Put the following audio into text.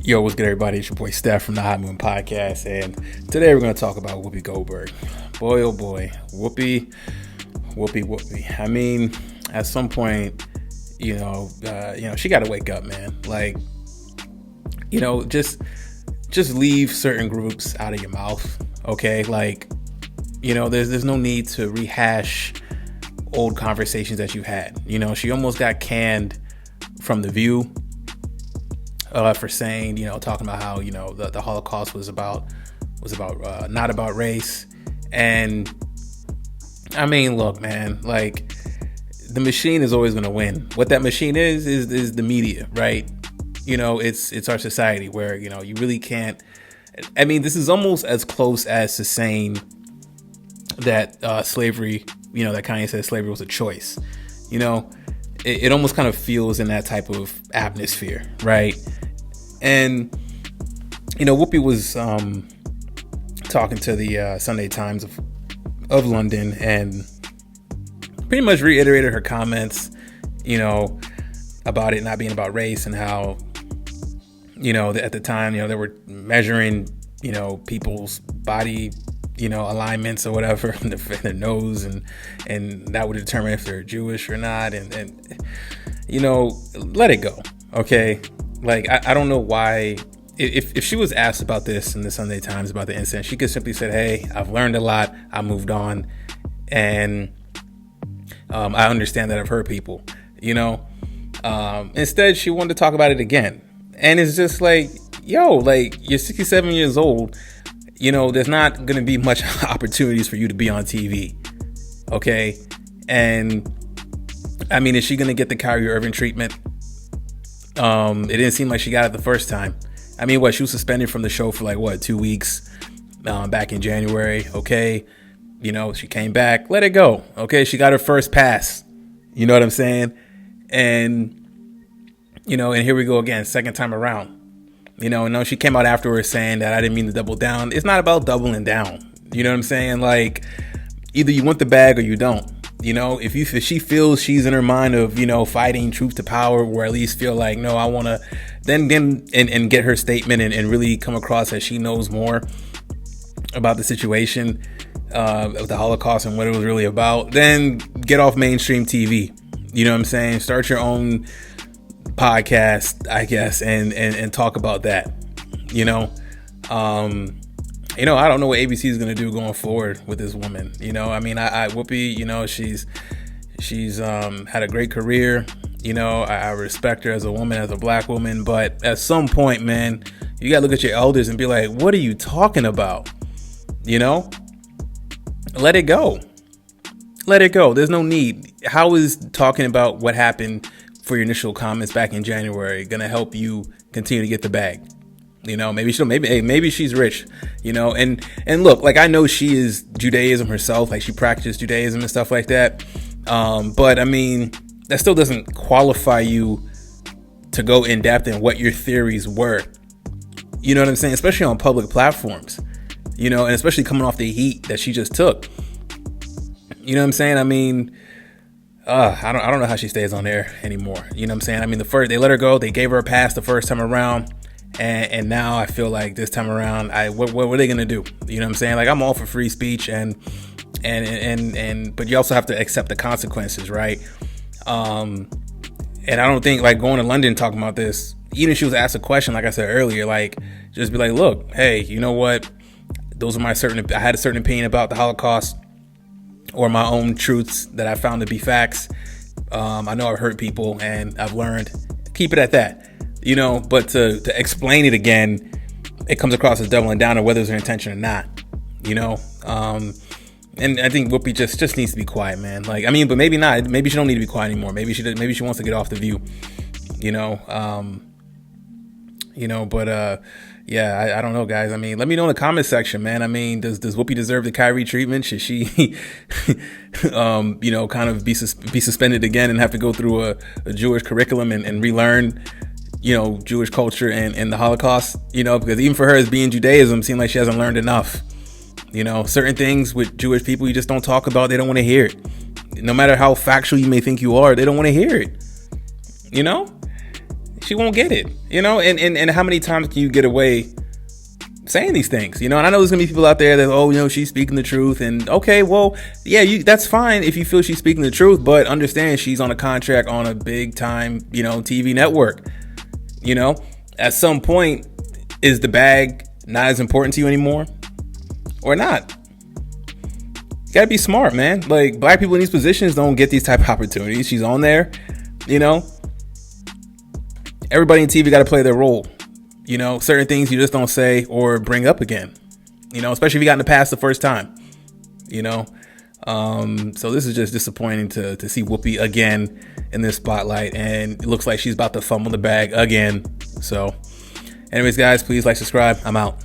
Yo, what's good, everybody? It's your boy Steph from the Hot Moon Podcast, and today we're going to talk about Whoopi Goldberg. Boy, oh boy, Whoopi. I mean, at some point, she got to wake up, man. Like, just leave certain groups out of your mouth, okay? Like, there's no need to rehash old conversations that you had. She almost got canned from The View. For saying, talking about how, the Holocaust was about not about race. And I mean, look, man, like the machine is always going to win. What that machine is the media, right? It's our society where, you really can't. I mean, this is almost as close as to saying that slavery, that Kanye said slavery was a choice. It almost kind of feels in that type of atmosphere, right? And, Whoopi was talking to the Sunday Times of London and pretty much reiterated her comments, about it not being about race and how, at the time, they were measuring, people's body, alignments or whatever, their nose, and that would determine if they're Jewish or not. And let it go. Okay. Like, I don't know why, if she was asked about this in the Sunday Times about the incident, she could simply said, hey, I've learned a lot. I moved on. And I understand that I've hurt people, Instead, she wanted to talk about it again. And it's just like, yo, like, you're 67 years old. There's not going to be much opportunities for you to be on TV. Okay. And I mean, is she going to get the Kyrie Irving treatment? It didn't seem like she got it the first time. I mean, she was suspended from the show for 2 weeks, back in January. Okay. She came back, let it go. Okay. She got her first pass. You know what I'm saying? And, and here we go again, second time around. No, she came out afterwards saying that I didn't mean to double down. It's not about doubling down. You know what I'm saying? Like, either you want the bag or you don't. If she feels she's in her mind of, fighting truth to power, or at least feel like, no, I want to then and get her statement and really come across as she knows more about the situation of the Holocaust and what it was really about, then get off mainstream TV. You know what I'm saying? Start your own podcast, I guess, and talk about that. I don't know what ABC is going to do going forward with this woman. I mean, Whoopi, she's had a great career. I respect her as a woman, as a black woman. But at some point, man, you got to look at your elders and be like, what are you talking about? Let it go. Let it go. There's no need. How is talking about what happened for your initial comments back in January going to help you continue to get the bag? Maybe she's rich, and look, like, I know she is Judaism herself, like she practiced Judaism and stuff like that. But I mean, that still doesn't qualify you to go in depth in what your theories were. You know what I'm saying? Especially on public platforms, and especially coming off the heat that she just took. You know what I'm saying? I mean, I don't know how she stays on air anymore. You know what I'm saying? I mean, they let her go. They gave her a pass the first time around. And now I feel like this time around, what are they gonna do? You know what I'm saying? Like, I'm all for free speech and but you also have to accept the consequences, right? And I don't think, like, going to London talking about this, even if she was asked a question, like I said earlier, like, just be like, look, hey, you know what? I had a certain opinion about the Holocaust or my own truths that I found to be facts. I know I've hurt people and I've learned. Keep it at that. But to explain it again, it comes across as doubling down on whether it's her intention or not, and I think Whoopi just needs to be quiet, man. Like, I mean, but maybe not. Maybe she don't need to be quiet anymore. Maybe she wants to get off The View, but yeah, I don't know, guys. I mean, let me know in the comment section, man. I mean, does Whoopi deserve the Kyrie treatment? Should she, kind of be suspended again and have to go through a Jewish curriculum and relearn, Jewish culture and the Holocaust, because even for her as being Judaism, it seems like she hasn't learned enough. Certain things with Jewish people you just don't talk about. They don't want to hear it. No matter how factual you may think you are, they don't want to hear it. she won't get it, and how many times can you get away saying these things, and I know there's gonna be people out there that, she's speaking the truth, and okay, well, yeah, that's fine if you feel she's speaking the truth, but understand she's on a contract on a big time, TV network. At some point, is the bag not as important to you anymore, or not? You gotta be smart, man. Like, black people in these positions don't get these type of opportunities. She's on there, Everybody in TV got to play their role. Certain things you just don't say or bring up again, especially if you got in the past the first time, so this is just disappointing to see Whoopi again in this spotlight, and it looks like she's about to fumble the bag again. So anyways, guys, please like, subscribe. I'm out.